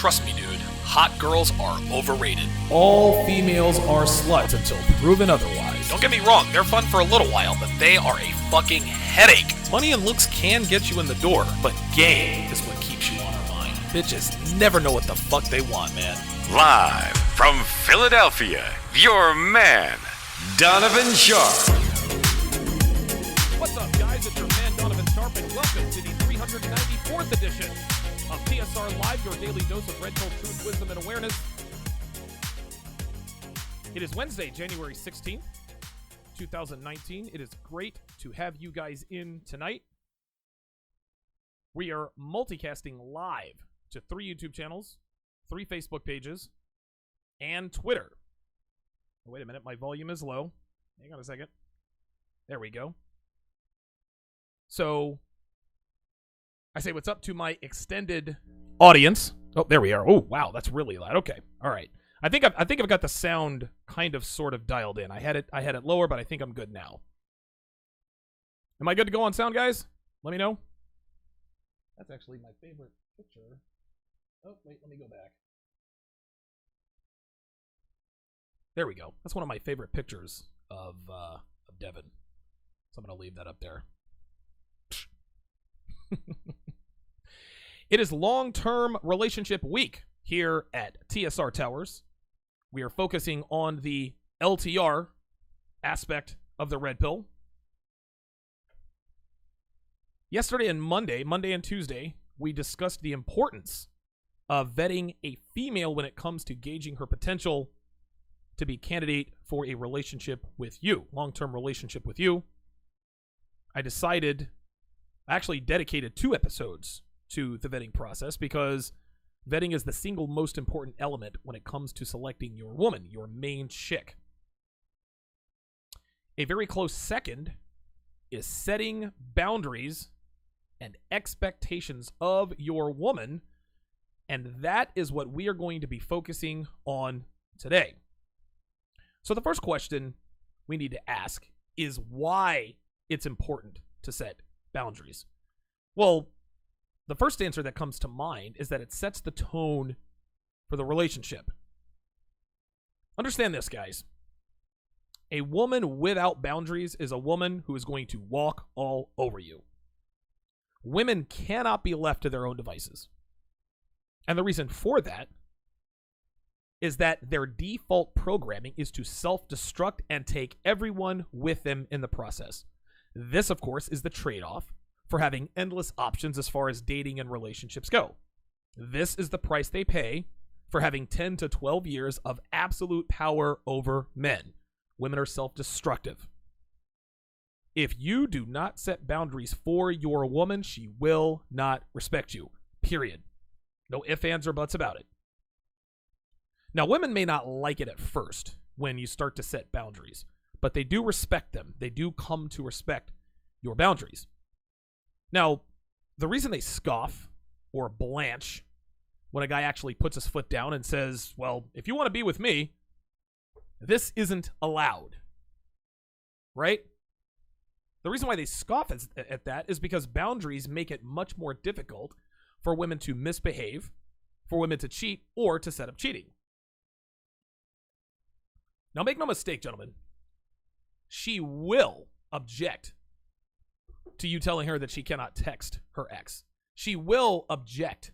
trust me, dude, hot girls are overrated. All females are sluts until proven otherwise. Don't get me wrong, they're fun for a little while, but they are a fucking headache. Money and looks can get you in the door, but game is what keeps you on our mind. Bitches never know what the fuck they want, man. Live from Philadelphia, your man, Donovan Sharpe. What's up, guys? It's your man, Donovan Sharpe, and welcome to the 394th edition of TSR Live, your daily dose of red pill truth, wisdom, and awareness. It is Wednesday, January 16th, 2019. It is great to have you guys in tonight. We are multicasting live to 3 YouTube channels, 3 Facebook pages, and Twitter. Oh, wait a minute, my volume is low. Hang on a second. There we go. So, I say what's up to my extended audience. Oh, there we are. Oh, wow, that's really loud. Okay, all right. I think I've got the sound kind of sort of dialed in. I had it lower, but I think I'm good now. Am I good to go on sound, guys? Let me know. That's actually my favorite picture. Oh, wait, let me go back. There we go. That's one of my favorite pictures of Devin. So I'm going to leave that up there. It is long-term relationship week here at TSR Towers. We are focusing on the LTR aspect of the red pill. Yesterday and Monday and Tuesday, we discussed the importance of vetting a female when it comes to gauging her potential to be candidate for a relationship with you, long-term relationship with you. I actually dedicated 2 episodes to the vetting process because vetting is the single most important element when it comes to selecting your woman, your main chick. A very close second is setting boundaries and expectations of your woman, and that is what we are going to be focusing on today. So the first question we need to ask is why it's important to set boundaries. Well, the first answer that comes to mind is that it sets the tone for the relationship. Understand this, guys. A woman without boundaries is a woman who is going to walk all over you. Women cannot be left to their own devices. And the reason for that is that their default programming is to self-destruct and take everyone with them in the process. This, of course, is the trade-off for having endless options as far as dating and relationships go. This is the price they pay for having 10 to 12 years of absolute power over men. Women are self-destructive. If you do not set boundaries for your woman, she will not respect you. Period. No ifs, ands, or buts about it. Now, women may not like it at first when you start to set boundaries, but they do respect them. They do come to respect your boundaries. Now, the reason they scoff or blanch when a guy actually puts his foot down and says, well, if you want to be with me, this isn't allowed, right? The reason why they scoff at that is because boundaries make it much more difficult for women to misbehave, for women to cheat, or to set up cheating. Now, make no mistake, gentlemen, she will object to you telling her that she cannot text her ex. She will object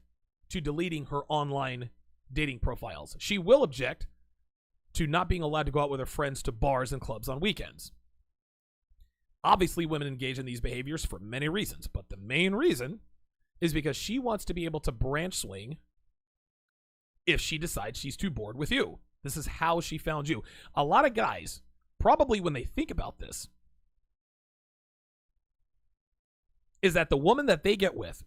to deleting her online dating profiles. She will object to not being allowed to go out with her friends to bars and clubs on weekends. Obviously, women engage in these behaviors for many reasons, but the main reason is because she wants to be able to branch swing if she decides she's too bored with you. This is how she found you. A lot of guys, probably when they think about this, is that the woman that they get with,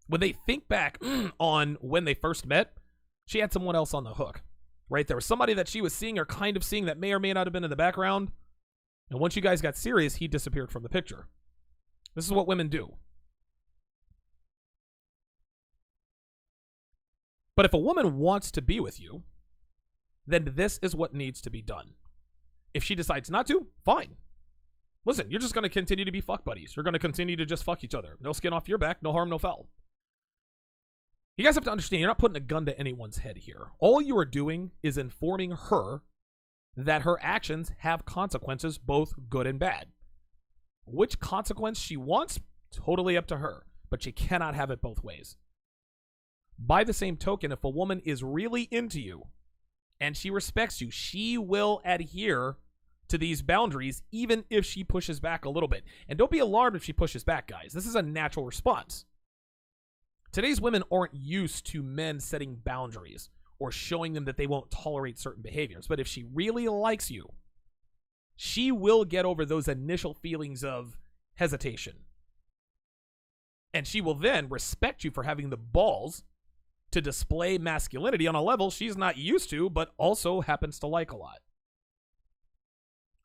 when they think back on when they first met, she had someone else on the hook, right? There was somebody that she was seeing or kind of seeing that may or may not have been in the background. And once you guys got serious, he disappeared from the picture. This is what women do. But if a woman wants to be with you, then this is what needs to be done. If she decides not to, fine. Listen, you're just going to continue to be fuck buddies. You're going to continue to just fuck each other. No skin off your back, no harm, no foul. You guys have to understand, you're not putting a gun to anyone's head here. All you are doing is informing her that her actions have consequences, both good and bad. Which consequence she wants, totally up to her, but she cannot have it both ways. By the same token, if a woman is really into you and she respects you, she will adhere to these boundaries even if she pushes back a little bit. And don't be alarmed if she pushes back, guys. This is a natural response. Today's women aren't used to men setting boundaries or showing them that they won't tolerate certain behaviors. But if she really likes you, she will get over those initial feelings of hesitation. And she will then respect you for having the balls to display masculinity on a level she's not used to, but also happens to like a lot.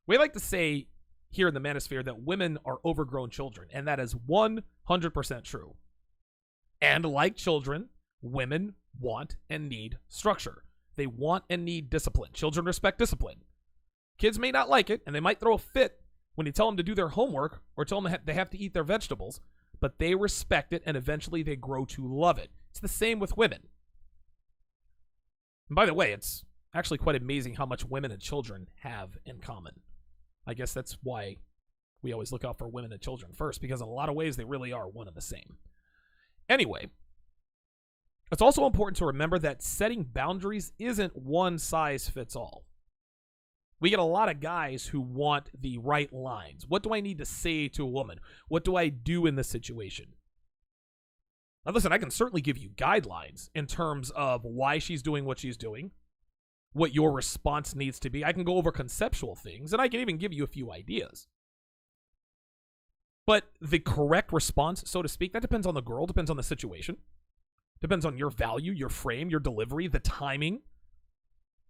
We like to say here in the manosphere that women are overgrown children, and that is 100% true. And like children, women want and need structure. They want and need discipline. Children respect discipline. Kids may not like it, and they might throw a fit when you tell them to do their homework or tell them they have to eat their vegetables, but they respect it, and eventually they grow to love it. It's the same with women. And by the way, it's actually quite amazing how much women and children have in common. I guess that's why we always look out for women and children first, because in a lot of ways they really are one and the same. Anyway, it's also important to remember that setting boundaries isn't one size fits all. We get a lot of guys who want the right lines. What do I need to say to a woman? What do I do in this situation? Now listen, I can certainly give you guidelines in terms of why she's doing what she's doing, what your response needs to be. I can go over conceptual things, and I can even give you a few ideas. But the correct response, so to speak, that depends on the girl, depends on the situation, depends on your value, your frame, your delivery, the timing.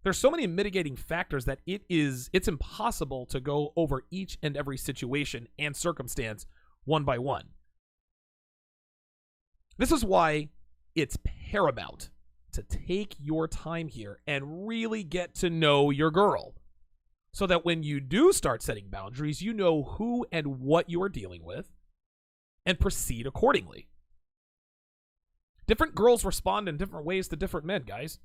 There's so many mitigating factors that it's impossible to go over each and every situation and circumstance one by one. This is why it's paramount to take your time here and really get to know your girl, so that when you do start setting boundaries, you know who and what you are dealing with and proceed accordingly. Different girls respond in different ways to different men, guys.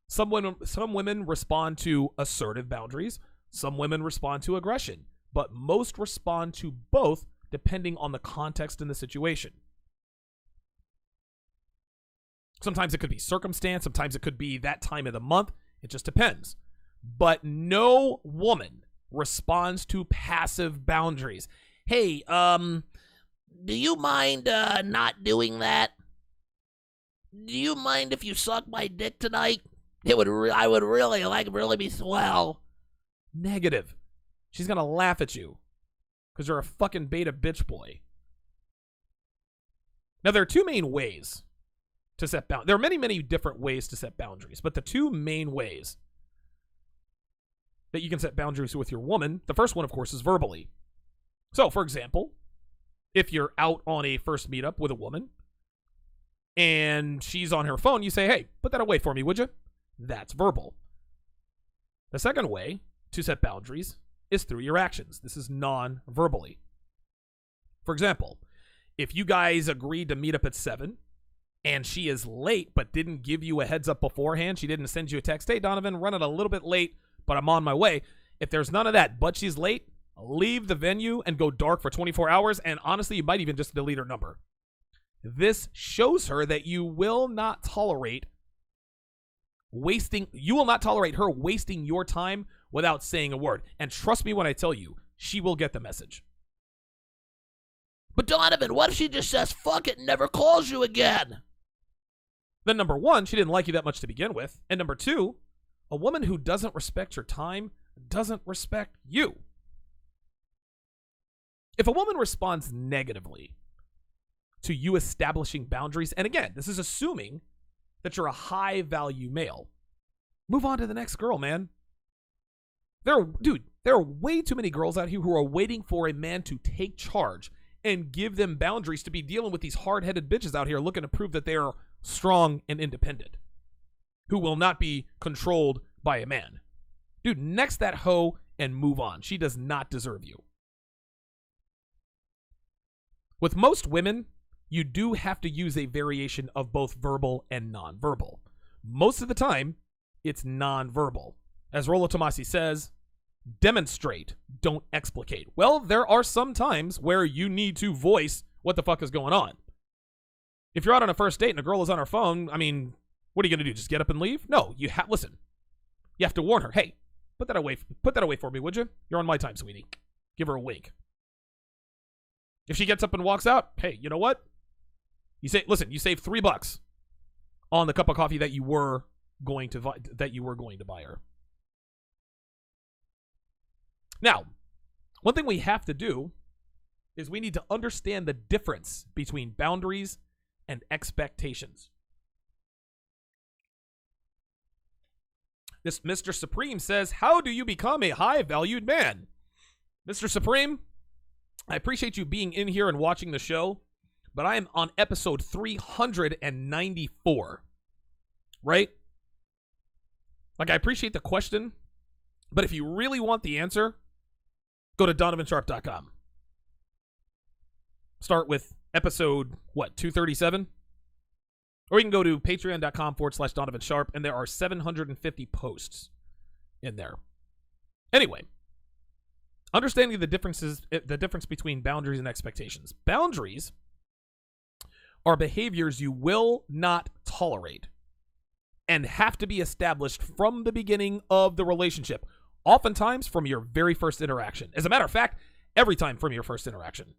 Some women respond to assertive boundaries. Some women respond to aggression. But most respond to both depending on the context and the situation. Sometimes it could be circumstance. Sometimes it could be that time of the month. It just depends. But no woman responds to passive boundaries. Hey, do you mind not doing that? Do you mind if you suck my dick tonight? I would really be swell. Negative. She's gonna laugh at you because you're a fucking beta bitch boy. Now there are two main ways to set boundaries. There are many, many different ways to set boundaries, but the two main ways that you can set boundaries with your woman, the first one, of course, is verbally. So, for example, if you're out on a first meetup with a woman and she's on her phone, you say, hey, put that away for me, would you? That's verbal. The second way to set boundaries is through your actions. This is non-verbally. For example, if you guys agreed to meet up at 7 and she is late but didn't give you a heads up beforehand, she didn't send you a text, hey, Donovan, running a little bit late, but I'm on my way. If there's none of that, but she's late, leave the venue and go dark for 24 hours, and honestly, you might even just delete her number. This shows her that you will not tolerate her wasting your time without saying a word. And trust me when I tell you, she will get the message. But Donovan, what if she just says fuck it and never calls you again? Then number one, she didn't like you that much to begin with. And number two, a woman who doesn't respect your time doesn't respect you. If a woman responds negatively to you establishing boundaries, and again, this is assuming that you're a high-value male, move on to the next girl, man. There are way too many girls out here who are waiting for a man to take charge and give them boundaries to be dealing with these hard-headed bitches out here looking to prove that they are strong and independent, who will not be controlled by a man. Dude, next that hoe and move on. She does not deserve you. With most women, you do have to use a variation of both verbal and nonverbal. Most of the time, it's nonverbal. As Rollo Tomasi says, demonstrate, don't explicate. Well, there are some times where you need to voice what the fuck is going on. If you're out on a first date and a girl is on her phone, I mean, what are you going to do? Just get up and leave? No, listen. You have to warn her. Hey, put that away for me, would you? You're on my time, sweetie. Give her a wink. If she gets up and walks out, hey, you know what? You save $3 on the cup of coffee that you were going to buy her. Now, one thing we have to do is we need to understand the difference between boundaries and expectations. This Mr. Supreme says, how do you become a high-valued man? Mr. Supreme, I appreciate you being in here and watching the show, but I am on episode 394, right? Like, I appreciate the question, but if you really want the answer, go to donovansharpe.com. Start with episode, 237? Or you can go to patreon.com/DonovanSharpe, and there are 750 posts in there. Anyway, understanding the difference between boundaries and expectations. Boundaries are behaviors you will not tolerate and have to be established from the beginning of the relationship, oftentimes from your very first interaction. As a matter of fact, every time from your first interaction.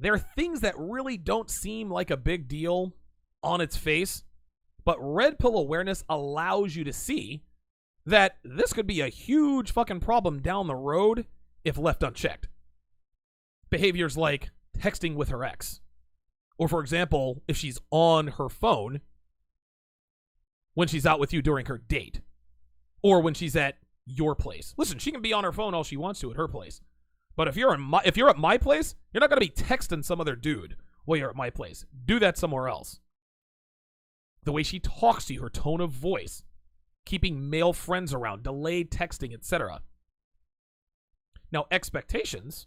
There are things that really don't seem like a big deal on its face, but red pill awareness allows you to see that this could be a huge fucking problem down the road if left unchecked. Behaviors like texting with her ex. Or, for example, if she's on her phone when she's out with you during her date. Or when she's at your place. Listen, she can be on her phone all she wants to at her place. But if you're at my place, you're not going to be texting some other dude while you're at my place. Do that somewhere else. The way she talks to you, her tone of voice, keeping male friends around, delayed texting, etc. Now, expectations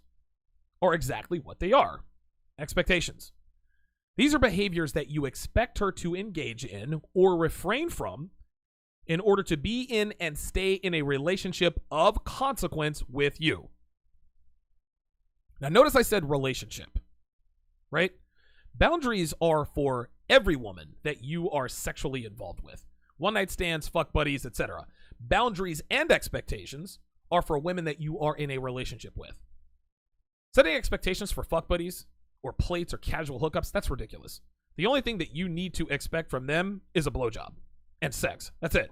are exactly what they are. Expectations. These are behaviors that you expect her to engage in or refrain from in order to be in and stay in a relationship of consequence with you. Now, notice I said relationship, right? Boundaries are for every woman that you are sexually involved with. One-night stands, fuck buddies, etc. Boundaries and expectations are for women that you are in a relationship with. Setting expectations for fuck buddies or plates or casual hookups, that's ridiculous. The only thing that you need to expect from them is a blowjob and sex. That's it.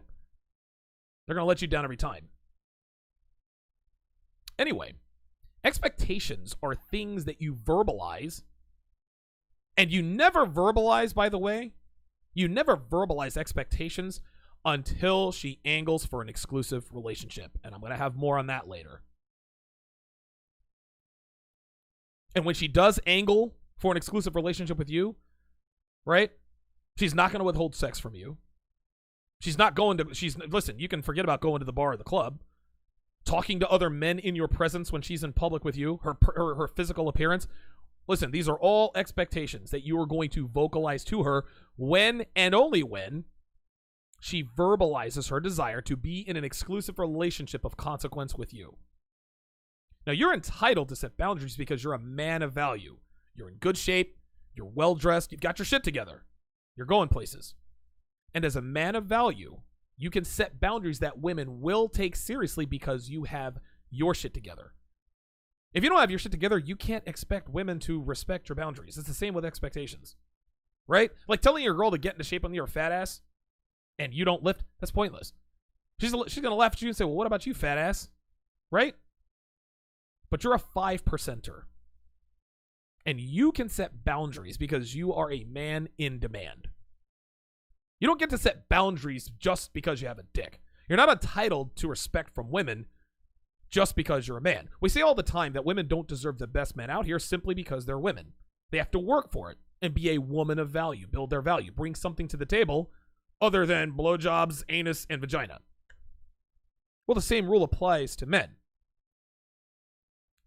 They're going to let you down every time. Anyway, expectations are things that you verbalize, and you never verbalize, by the way, you never verbalize expectations until she angles for an exclusive relationship, and I'm going to have more on that later. And when she does angle for an exclusive relationship with you, right, she's not going to withhold sex from you. Listen, you can forget about going to the bar or the club. Talking to other men in your presence when she's in public with you, her physical appearance. Listen, these are all expectations that you are going to vocalize to her when and only when she verbalizes her desire to be in an exclusive relationship of consequence with you. Now, you're entitled to set boundaries because you're a man of value. You're in good shape. You're well-dressed. You've got your shit together. You're going places. And as a man of value, you can set boundaries that women will take seriously because you have your shit together. If you don't have your shit together, you can't expect women to respect your boundaries. It's the same with expectations, right? Like telling your girl to get into shape on your fat ass and you don't lift, that's pointless. She's going to laugh at you and say, well, what about you, fat ass? Right? But you're a 5%er. And you can set boundaries because you are a man in demand. You don't get to set boundaries just because you have a dick. You're not entitled to respect from women just because you're a man. We say all the time that women don't deserve the best men out here simply because they're women. They have to work for it and be a woman of value, build their value, bring something to the table other than blowjobs, anus, and vagina. Well, the same rule applies to men.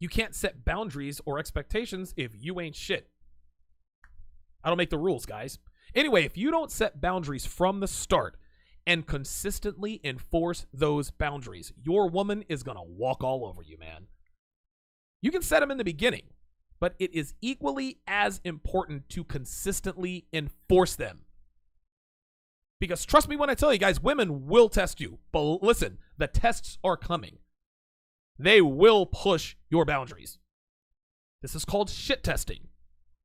You can't set boundaries or expectations if you ain't shit. I don't make the rules, guys. Anyway, if you don't set boundaries from the start and consistently enforce those boundaries, your woman is going to walk all over you, man. You can set them in the beginning, but it is equally as important to consistently enforce them. Because trust me when I tell you, guys, women will test you. But listen, the tests are coming. They will push your boundaries. This is called shit testing.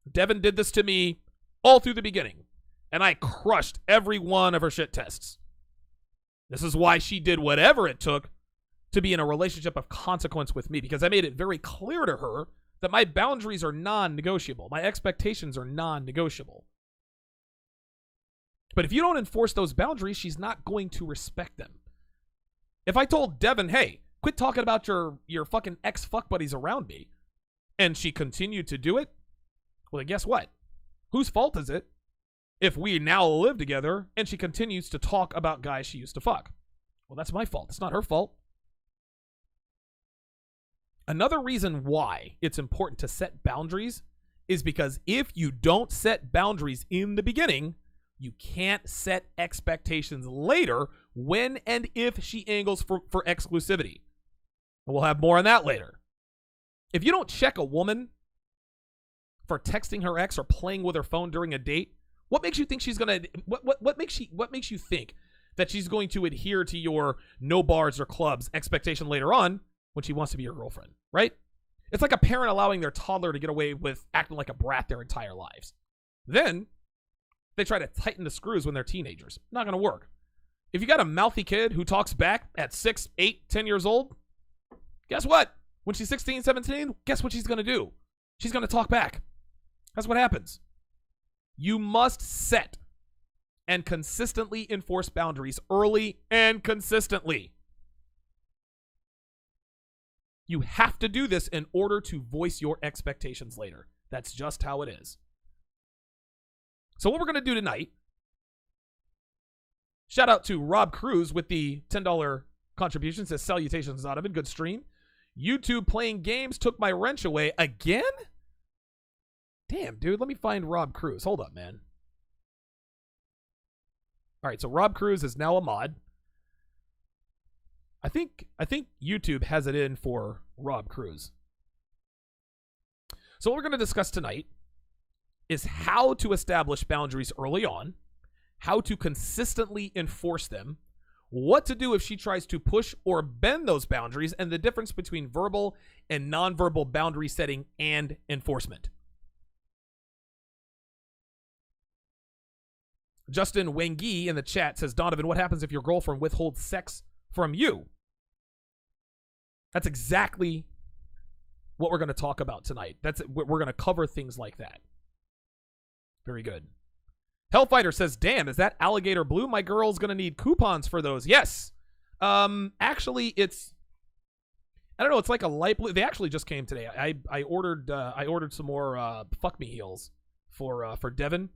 Devin did this to me all through the beginning, and I crushed every one of her shit tests. This is why she did whatever it took to be in a relationship of consequence with me, because I made it very clear to her that my boundaries are non-negotiable. My expectations are non-negotiable. But if you don't enforce those boundaries, she's not going to respect them. If I told Devin, hey, quit talking about your fucking ex-fuck buddies around me, and she continued to do it, well, then guess what? Whose fault is it if we now live together and she continues to talk about guys she used to fuck? Well, that's my fault. It's not her fault. Another reason why it's important to set boundaries is because if you don't set boundaries in the beginning, you can't set expectations later when and if she angles for exclusivity. And we'll have more on that later. If you don't check a woman for texting her ex or playing with her phone during a date, what makes you think she's gonna? What makes you think that she's going to adhere to your no bars or clubs expectation later on when she wants to be your girlfriend? Right? It's like a parent allowing their toddler to get away with acting like a brat their entire lives. Then they try to tighten the screws when they're teenagers. Not gonna work. If you got a mouthy kid who talks back at 6, 8, 10 years old, guess what? When she's 16, 17, guess what she's gonna do? She's gonna talk back. That's what happens. You must set and consistently enforce boundaries early and consistently. You have to do this in order to voice your expectations later. That's just how it is. So what we're going to do tonight, shout out to Rob Cruz with the $10 contribution, says salutations, Donovan, good stream. YouTube playing games took my wrench away again? Damn, dude, let me find Rob Cruz. Hold up, man. All right, so Rob Cruz is now a mod. I think YouTube has it in for Rob Cruz. So what we're going to discuss tonight is how to establish boundaries early on, how to consistently enforce them, what to do if she tries to push or bend those boundaries, and the difference between verbal and nonverbal boundary setting and enforcement. Justin Wengi in the chat says, Donovan, what happens if your girlfriend withholds sex from you? That's exactly what we're going to talk about tonight. We're going to cover things like that. Very good. Hellfighter says, damn, is that alligator blue? My girl's going to need coupons for those. Yes. Actually, it's, I don't know, it's like a light blue. They actually just came today. I ordered some more fuck me heels for Devin.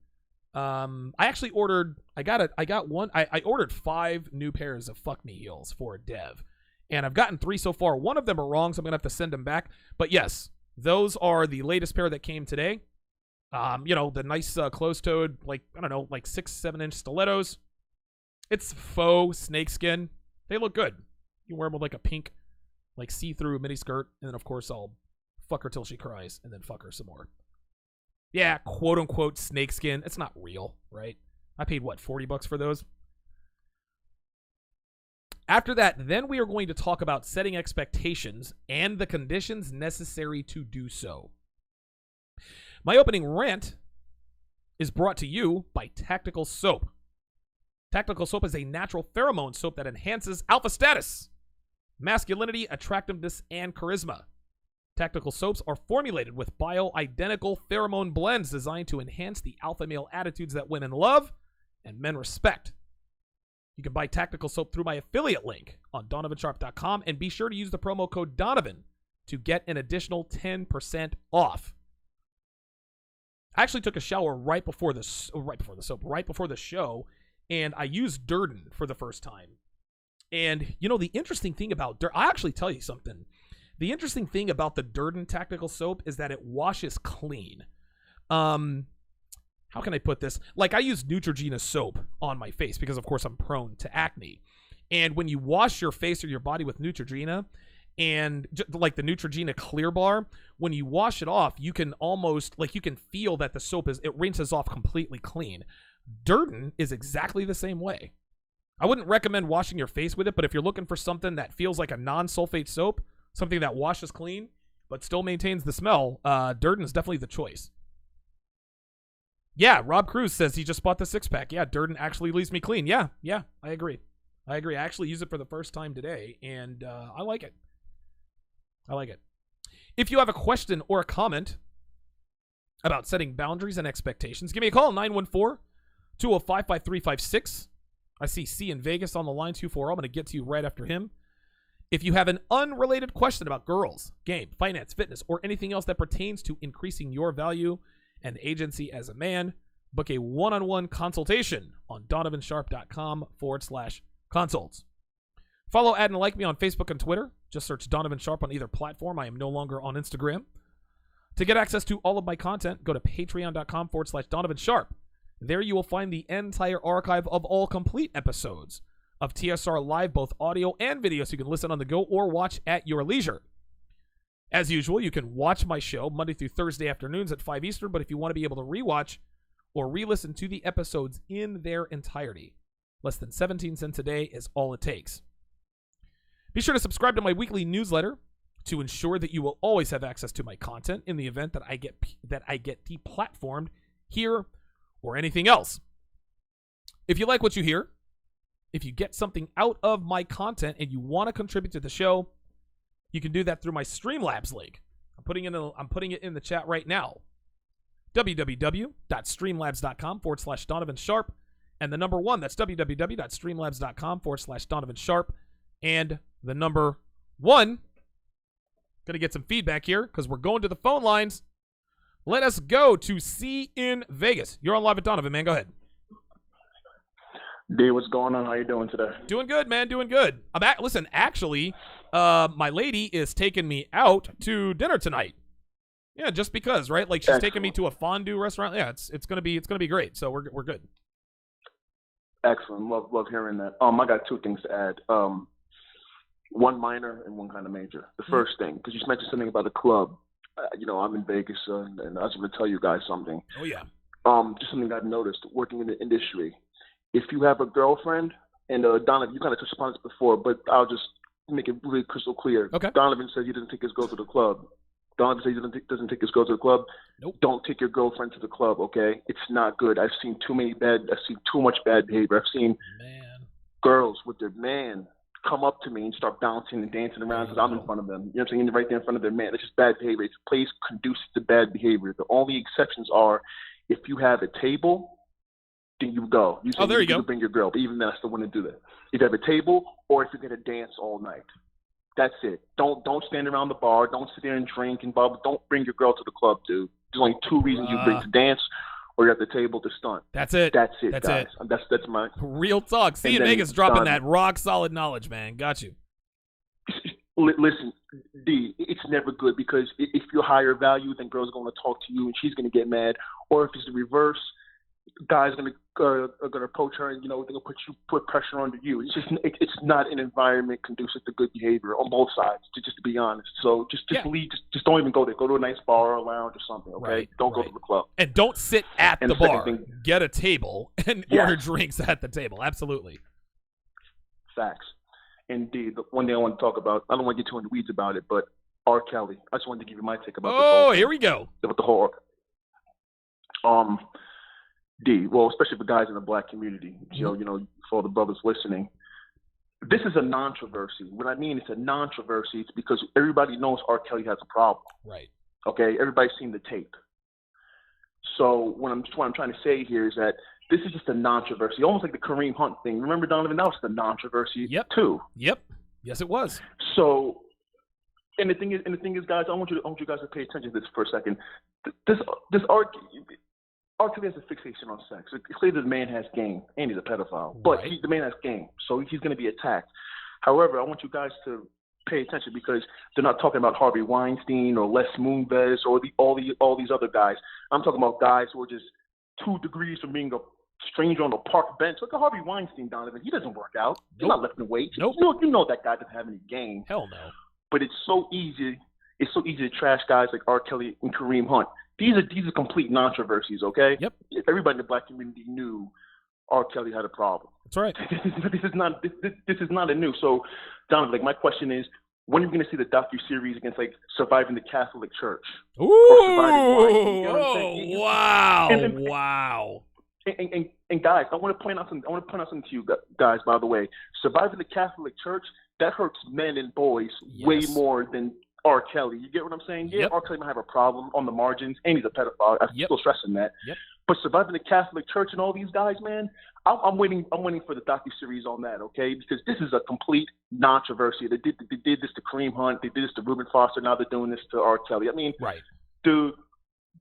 I actually ordered, I ordered 5 new pairs of fuck me heels for Dev. And I've gotten 3 so far. One of them are wrong, so I'm going to have to send them back. But yes, those are the latest pair that came today. The nice closed-toed, like 6-7 inch stilettos. It's faux snakeskin. They look good. You wear them with like a pink, like see-through mini skirt, and then of course I'll fuck her till she cries, and then fuck her some more. Yeah, quote-unquote snakeskin. It's not real, right? I paid, what, $40 for those? After that, then we are going to talk about setting expectations and the conditions necessary to do so. My opening rant is brought to you by Tactical Soap. Tactical Soap is a natural pheromone soap that enhances alpha status, masculinity, attractiveness, and charisma. Tactical soaps are formulated with bio-identical pheromone blends designed to enhance the alpha male attitudes that women love and men respect. You can buy Tactical Soap through my affiliate link on donovansharpe.com, and be sure to use the promo code Donovan to get an additional 10% off. I actually took a shower right before the show, and I used Durden for the first time. And, the interesting thing about Durden, I'll actually tell you something. The interesting thing about the Durden tactical soap is that it washes clean. How can I put this? Like, I use Neutrogena soap on my face because, of course, I'm prone to acne. And when you wash your face or your body with Neutrogena, and like the Neutrogena Clear Bar, when you wash it off, you can almost, like, you can feel that the soap it rinses off completely clean. Durden is exactly the same way. I wouldn't recommend washing your face with it, but if you're looking for something that feels like a non-sulfate soap, something that washes clean but still maintains the smell, Durden is definitely the choice. Yeah, Rob Cruz says he just bought the 6-pack. Yeah, Durden actually leaves me clean. Yeah, I agree. I actually use it for the first time today, and I like it. If you have a question or a comment about setting boundaries and expectations, give me a call, 914-205-5356. I see C in Vegas on the line, 240. I'm going to get to you right after him. If you have an unrelated question about girls, game, finance, fitness, or anything else that pertains to increasing your value and agency as a man, book a one-on-one consultation on donovansharpe.com/consults. Follow, add, and like me on Facebook and Twitter. Just search Donovan Sharpe on either platform. I am no longer on Instagram. To get access to all of my content, go to patreon.com/Donovan Sharpe. There you will find the entire archive of all complete episodes of TSR Live, both audio and video, so you can listen on the go or watch at your leisure. As usual, you can watch my show Monday through Thursday afternoons at 5 Eastern, but if you want to be able to rewatch or re-listen to the episodes in their entirety, less than 17 cents a day is all it takes. Be sure to subscribe to my weekly newsletter to ensure that you will always have access to my content in the event that I get deplatformed here or anything else. If you like what you hear, if you get something out of my content and you want to contribute to the show, you can do that through my Streamlabs link. I'm putting it in the chat right now. www.streamlabs.com/Donovan Sharpe. And the number 1, that's www.streamlabs.com/Donovan Sharpe. And the number 1, going to get some feedback here because we're going to the phone lines. Let us go to C in Vegas. You're on Live at Donovan, man. Go ahead. D, what's going on? How you doing today? Doing good, man. Doing good. Listen, actually, my lady is taking me out to dinner tonight. Yeah, just because, right? Like, she's taking me to a fondue restaurant. Yeah, it's gonna be great. So we're good. Excellent. Love hearing that. I got 2 things to add. One minor and one kind of major. The first thing, because you mentioned something about a club. I'm in Vegas, and I was going to tell you guys something. Oh yeah. Just something I've noticed working in the industry. If you have a girlfriend, and Donovan, you kind of touched upon this before, but I'll just make it really crystal clear. Okay. Donovan says he doesn't take his girl to the club. Donovan says he doesn't take his girl to the club. Nope. Don't take your girlfriend to the club, okay? It's not good. I've seen too much bad behavior. I've seen girls with their man come up to me and start bouncing and dancing around because I'm in front of them. You know what I'm saying? Right there in front of their man. It's just bad behavior. It's a place conducive to bad behavior. The only exceptions are if you have a table, then you go. There you go. Bring your girl, but even then, I still wouldn't do that. If you have a table, or if you're gonna dance all night, that's it. Don't stand around the bar. Don't sit there and drink and bubble. Don't bring your girl to the club, dude. There's only 2 reasons you bring to dance, or you're at the table to stunt. That's it. That's it, That's guys. it. That's my real talk. See in Vegas dropping that rock solid knowledge, man. Got you. Listen, D, it's never good because if you're higher value, then girls are going to talk to you and she's going to get mad. Or if it's the reverse, guys are going to approach her and they're going to put pressure onto you. It's not an environment conducive to good behavior on both sides. Just to be honest. So just leave. Just don't even go there. Go to a nice bar or lounge or something. Okay, right, don't go to the club. And don't sit at the bar. Get a table and order drinks at the table. Absolutely. Facts. Indeed. The one thing I want to talk about, I don't want to get too in the weeds about it, but R. Kelly. I just wanted to give you my take about here we go. With the whole D, well, especially for guys in the black community, for all the brothers listening, this is a non-controversy. What I mean, it's a non-controversy. It's because everybody knows R. Kelly has a problem. Right. Okay? Everybody's seen the tape. So what I'm trying to say here is that this is just a non-controversy, almost like the Kareem Hunt thing. Remember, Donovan? That was the non-controversy too. Yep. Yes, it was. So, and the thing is, guys, I want you guys to pay attention to this for a second. This R. Kelly has a fixation on sex. It's clear that the man has game, and he's a pedophile. But the man has game, so he's going to be attacked. However, I want you guys to pay attention because they're not talking about Harvey Weinstein or Les Moonves or all these other guys. I'm talking about guys who are just 2 degrees from being a stranger on the park bench. Look at Harvey Weinstein, Donovan. He doesn't work out. He's not lifting weights. Nope. You know that guy doesn't have any game. Hell no. But it's so easy. It's so easy to trash guys like R. Kelly and Kareem Hunt. These are complete controversies, okay? Yep. Everybody in the black community knew R. Kelly had a problem. That's right. This is not a new. So, Donovan, like my question is, when are you going to see the docu-series against like surviving the Catholic Church? Ooh! You know Oh, wow! And, Wow! And guys, I want to point out something to you guys. By the way, surviving the Catholic Church, that hurts men and boys way more than R. Kelly. You get what I'm saying? Yeah, R. Kelly might have a problem on the margins, and he's a pedophile. I'm still stressing that. Yep. But surviving the Catholic Church and all these guys, man, I'm waiting for the docu-series on that, okay? Because this is a complete controversy. They did this to Kareem Hunt. They did this to Reuben Foster. Now they're doing this to R. Kelly. I mean, dude,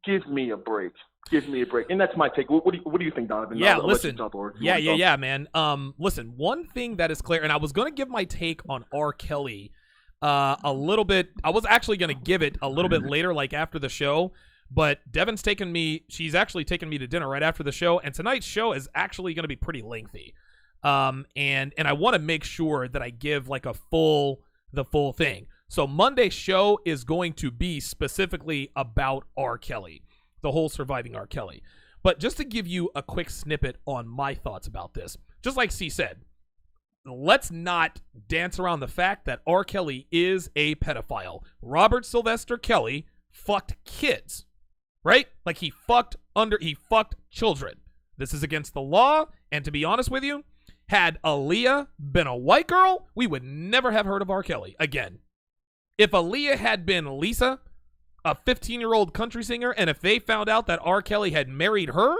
give me a break. Give me a break. And that's my take. What do you think, Donovan? Yeah, listen. Yeah, man. Listen, one thing that is clear, and I was going to give my take on R. Kelly a little bit. I was actually going to give it a little bit later, like after the show. But Devin's she's actually taken me to dinner right after the show, and tonight's show is actually going to be pretty lengthy. And I want to make sure that I give like the full thing. So Monday's show is going to be specifically about R. Kelly, the whole surviving R. Kelly. But just to give you a quick snippet on my thoughts about this, just like C said, let's not dance around the fact that R. Kelly is a pedophile. Robert Sylvester Kelly fucked kids. Right? Like he fucked children. This is against the law, and to be honest with you, had Aaliyah been a white girl, we would never have heard of R. Kelly again. If Aaliyah had been Lisa, a 15-year-old country singer, and if they found out that R. Kelly had married her,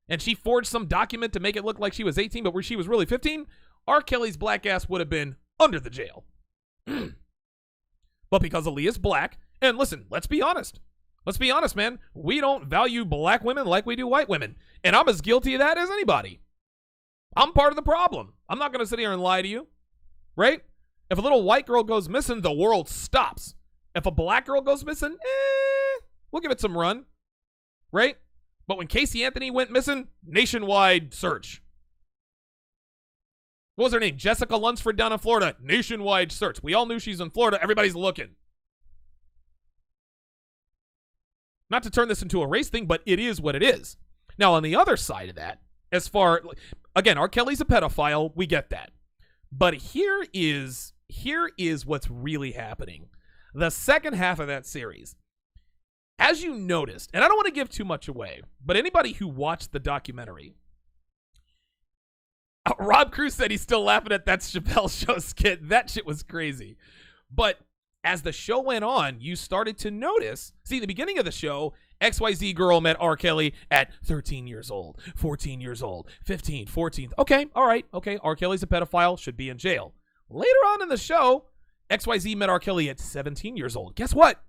and she forged some document to make it look like she was 18, but where she was really 15, R. Kelly's black ass would have been under the jail. But because Aaliyah's black, and listen, let's be honest, man. We don't value black women like we do white women. And I'm as guilty of that as anybody. I'm part of the problem. I'm not going to sit here and lie to you. Right? If a little white girl goes missing, the world stops. If a black girl goes missing, we'll give it some run. Right? But when Casey Anthony went missing, nationwide search. What was her name? Jessica Lunsford down in Florida. Nationwide search. We all knew she's in Florida. Everybody's looking. Not to turn this into a race thing, but it is what it is. Now, on the other side of that, again, R. Kelly's a pedophile. We get that. But here is what's really happening. The second half of that series, as you noticed, and I don't want to give too much away, but anybody who watched the documentary, Rob Cruz said he's still laughing at that Chappelle Show skit. That shit was crazy. But as the show went on, you started to notice, the beginning of the show, XYZ girl met R. Kelly at 13 years old, 14 years old, 15, 14. Okay, all right, okay, R. Kelly's a pedophile, should be in jail. Later on in the show, XYZ met R. Kelly at 17 years old. Guess what?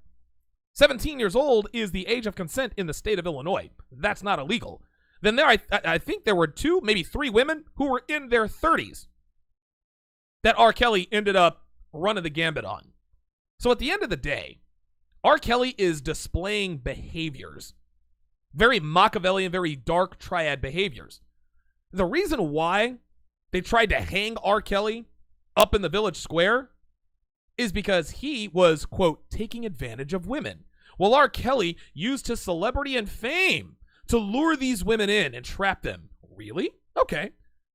17 years old is the age of consent in the state of Illinois. That's not illegal. Then I think there were 2, maybe 3 women who were in their 30s that R. Kelly ended up running the gambit on. So at the end of the day, R. Kelly is displaying behaviors, very Machiavellian, very dark triad behaviors. The reason why they tried to hang R. Kelly up in the village square is because he was, quote, taking advantage of women. Well, R. Kelly used his celebrity and fame to lure these women in and trap them. Really? Okay.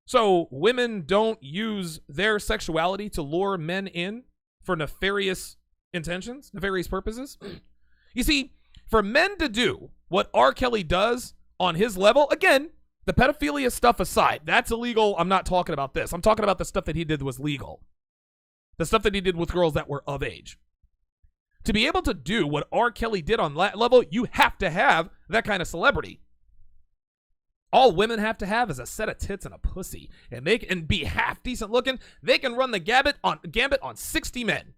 So women don't use their sexuality to lure men in for nefarious intentions, nefarious purposes. You see, for men to do what R. Kelly does on his level, again, the pedophilia stuff aside, that's illegal. I'm not talking about this. I'm talking about the stuff that he did was legal. The stuff that he did with girls that were of age. To be able to do what R. Kelly did on that level, you have to have that kind of celebrity. All women have to have is a set of tits and a pussy, and they can be half decent looking. They can run the gambit on 60 men.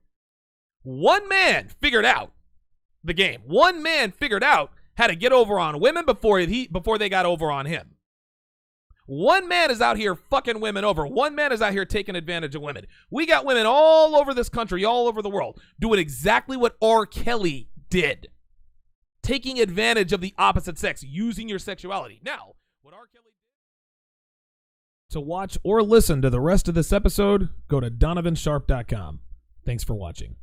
One man figured out the game. One man figured out how to get over on women before they got over on him. One man is out here fucking women over. One man is out here taking advantage of women. We got women all over this country, all over the world, doing exactly what R. Kelly did. Taking advantage of the opposite sex, using your sexuality. Now, what R. Kelly did... To watch or listen to the rest of this episode, go to DonovanSharpe.com. Thanks for watching.